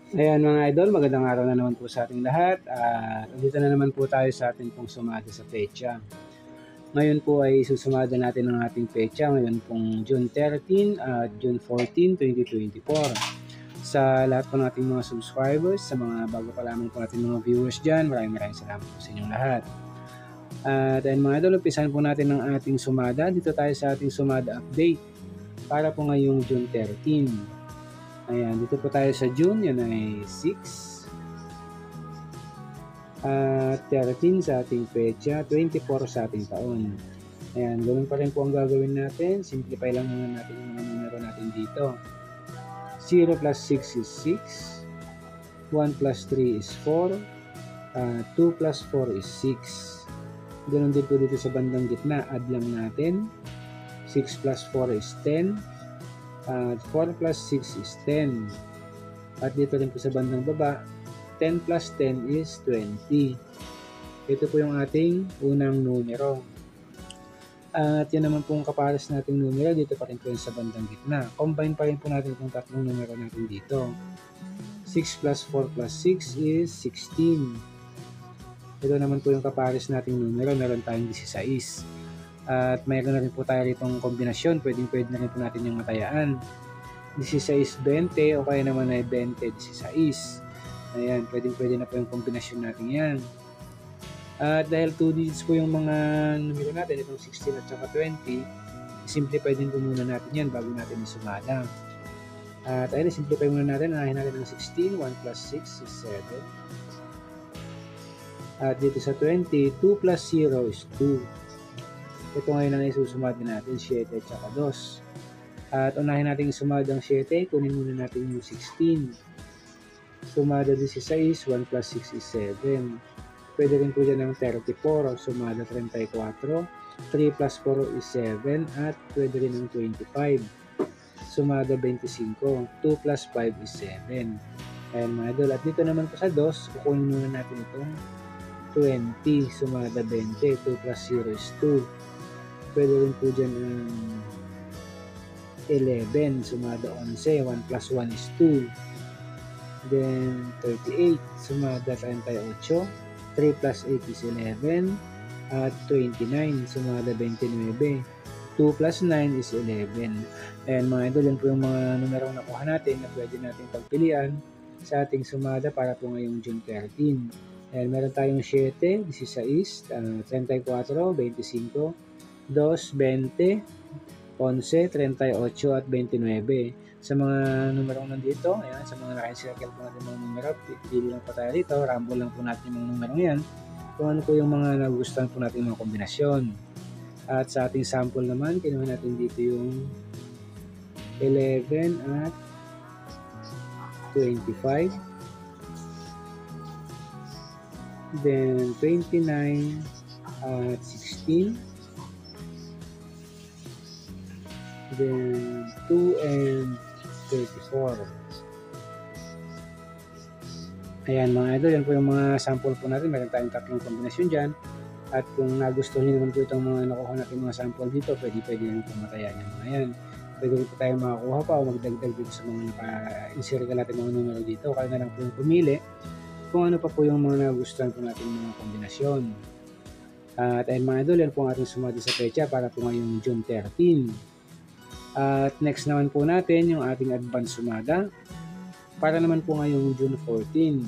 Ayan mga idol, magandang araw na naman po sa ating lahat at andito na naman po tayo sa ating pong sumada sa petsa. Ngayon po ay susumada natin ang ating petsa ngayon pong June 13 at June 14, 2024. Sa lahat po ng ating mga subscribers, sa mga bago pa lamang po ating mga viewers dyan, maraming salamat po sa inyong lahat. At ayun mga idol, umpisahan po natin ang ating sumada. Dito tayo sa ating sumada update para po ngayong June 13. Ayan, dito po tayo sa June, yan ay 6. At 13 sa ating petsa, 24 sa ating taon. Ayan, gawin pa rin po ang gagawin natin. Simplify lang muna natin yung mga numero natin dito. 0 plus 6 is 6. 1 plus 3 is 4. 2 plus 4 is 6. Ganun din po dito sa bandang gitna. Add lang natin. 6 plus 4 is 10. At 4 plus 6 is 10. At dito rin po sa bandang baba, 10 plus 10 is 20. Ito po yung ating unang numero. At yan naman po ang kapares nating numero. Dito pa rin po yung sa bandang gitna. Combine pa rin po natin itong tatlong numero natin dito. 6 plus 4 plus 6 is 16. Ito naman po yung kapares nating numero. Meron tayong 16. At mayroon na rin po tayo itong kombinasyon. Pwede na rin po natin yung matayaan. 16-20 o kaya naman ay 20-16. Ayan, pwede na po yung kombinasyon natin yan. At dahil 2 digits po yung mga numero natin, itong 16 at saka 20, simplify din po muna natin yan bago natin isumada. At ayun, simplify muna natin. Anahin natin ng 16, 1 plus 6 is 7. At dito sa 20, 2 plus 0 is 2. Ito ngayon ang isusumada natin, 7 at saka 2. At unahin natin isumada ang 7, kunin muna natin yung 16. Sumada 16, 1 plus 6 is 7. Pwede rin po dyan ng 34, sumada 34. 3 plus 4 is 7 at pwede rin ng 25. Sumada 25. 2 plus 5 is 7. Ayan mga idol. At dito naman po sa 2, kukunin muna natin itong 20. Sumada 20. 2 plus 0 is 2. Pwede rin po dyan ng 11. Sumada 11. 1 plus 1 is 2. Then 38. Sumada 38. 3 plus 8 is 11. At 29. Sumada 29. 2 plus 9 is 11. Ayan mga idol, yan po yung mga numero na nakuha natin na pwede natin pagpilian sa ating sumada para po ngayong June 13. Ayan, meron tayong 7, 16, 34, 25, 2, 20, 11, 38 at 29. Sa mga numero nandito, ayan, sa mga naka-circle po natin mga numero, pili lang po tayo dito, rumble lang po natin yung mga numero yan kung ano po yung mga nagustuhan po natin mga kombinasyon. At sa ating sample naman, kinuha natin dito yung 11 at 25. Then 29 at 16. Then 2 and 34. Ayan mga idol, yan po yung mga sample po natin. Meron tayong tatlong kombinasyon dyan. At kung nagustuhan nyo naman po itong mga nakuha natin mga sample dito, pwede naman po matayan yung mga yan. Pwede rin po tayo makakuha pa o magdagdag dito sa mga naka-insert natin mga numero dito. Kaya na lang po yung pumili kung ano pa po yung mga nagustuhan po natin mga kombinasyon. At ayun mga idol, yan po ang ating sumada sa petsa para po ngayong June 13. At next naman po natin yung ating advance sumada para naman po ngayong June 14.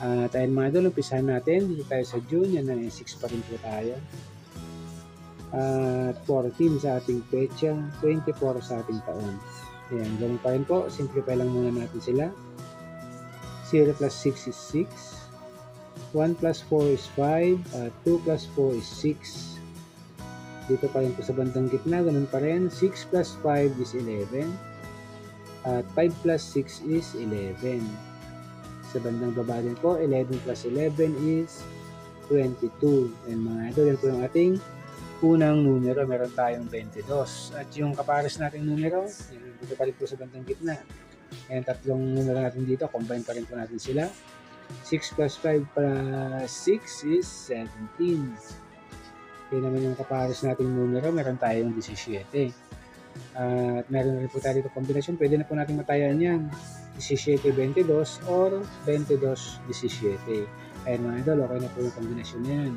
At ayun mga idol, umpisahan natin. Dito tayo sa June, yan ay 6 pa rin po tayo. At 14 sa ating petsa, 24 sa ating taon. Ayan, ganun pa rin po. Simplify lang muna natin sila. 0 plus 6 is 6. 1 plus 4 is 5. 2 plus 4 is 6. Dito pa rin po sa bandang gitna, ganun pa rin. 6 plus 5 is 11. At 5 plus 6 is 11. Sa bandang baba din po, 11 plus 11 is 22. And mga idol, yan po yung ating unang numero. Meron tayong 22. At yung kapares nating numero, dito pa rin po sa bandang gitna. Ayan, tatlong numero natin dito, combine pa rin po natin sila. 6 plus 5 plus 6 is 17. Yan naman yung kapares nating numero, meron tayong 17. At meron rin po tayo dito kombinasyon, pwede na po natin matayan yan. 17-22 or 22-17. Ayan mga idol, okay na po yung kombinasyon na yan.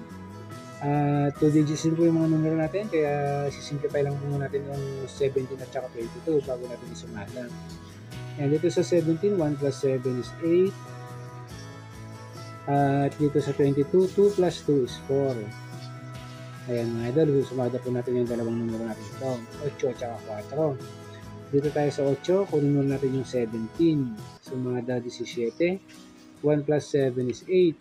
2 digits din po yung mga numero natin, kaya sisimplify lang po natin yung 17 at saka 22 bago natin isumada. And dito sa 17, 1 plus 7 is 8. At dito sa 22, 2 plus 2 is 4. Ayan mga idol, sumada po natin yung dalawang numero natin ito, 8 at saka 4. Dito tayo sa 8, kunin muna natin yung 17. Sumada 17. 1 plus 7 is 8.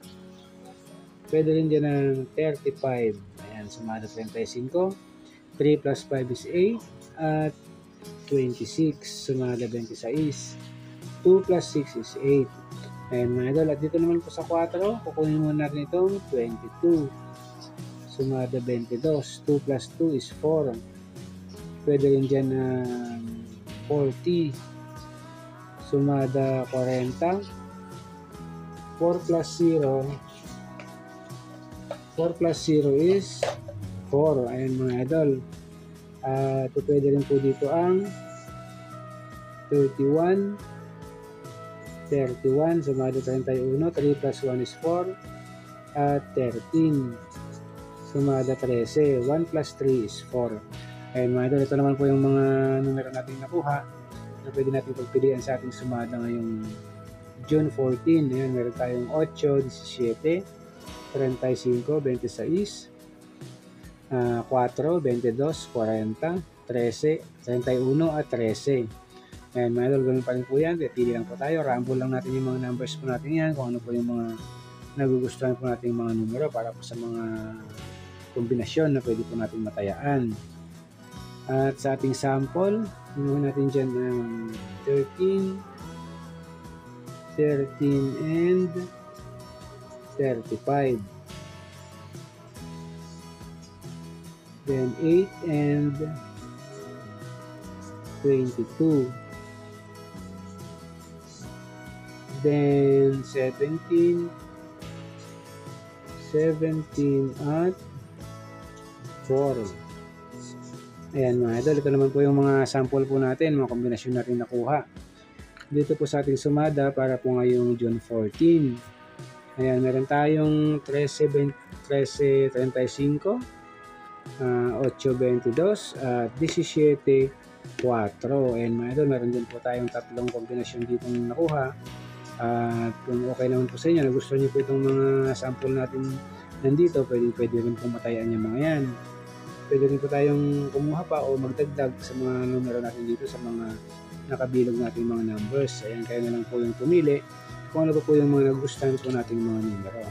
Pwede rin dyan ng 35. Ayan, sumada 35. 3 plus 5 is 8. At 26. Sumada 26. 2 plus 6 is 8. Ayan mga idol. At dito naman po sa 4, kukunin muna natin itong 22. Sumada 22. 2 plus 2 is 4. Pwede rin dyan ng 40. Sumada 40. 4 plus 0. 4 plus 0 is 4. Ayan mga idol. Pwede rin po dito ang 31. 31. Sumada 31. 3 plus 1 is 4. At 13. Sumada 13. 1 plus 3 is 4. Ayan mga idol. Ito naman po yung mga numero natin nakuha na pwede natin pagpilian sa ating sumada ngayong June 14. Ayan, meron tayong 8, 17, 35, 26, 4, 22, 40, 13, 31 at 13. Ayan mga idol, ganun pa rin po yan. Pili lang po tayo. Rumble lang natin yung mga numbers po natin yan. Kung ano po yung mga nagugustuhan po natin yung mga numero para po sa mga kombinasyon na pwede po natin matayaan. At sa ating sample, gawin natin dyan ng 13 and 35. Then 8 and 22. Then 17 at 4. Ayan mga idol, ito naman po yung mga sample po natin, mga kombinasyon natin nakuha. Dito po sa ating sumada para po ngayong June 14. Ayan, meron tayong 13.35, 8.22 at 17.4. Ayan mga idol, meron din po tayong tatlong kombinasyon dito nakuha. At kung okay naman po sa inyo, nagustuhan niyo po itong mga sample natin nandito, pwede rin po matayaan yung mga yan. Pwede rin po tayong kumuha pa o magdagdag sa mga numero natin dito sa mga nakabilog natin mga numbers. Ayan, kayo na lang po yung pumili kung ano po yung mga nagustuhan po natin mga numero.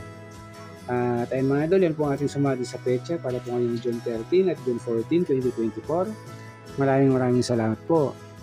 At ayun mga idol, yan po ang ating sumada sa petsa para po ngayong June 13 at June 14, 2024. Maraming salamat po.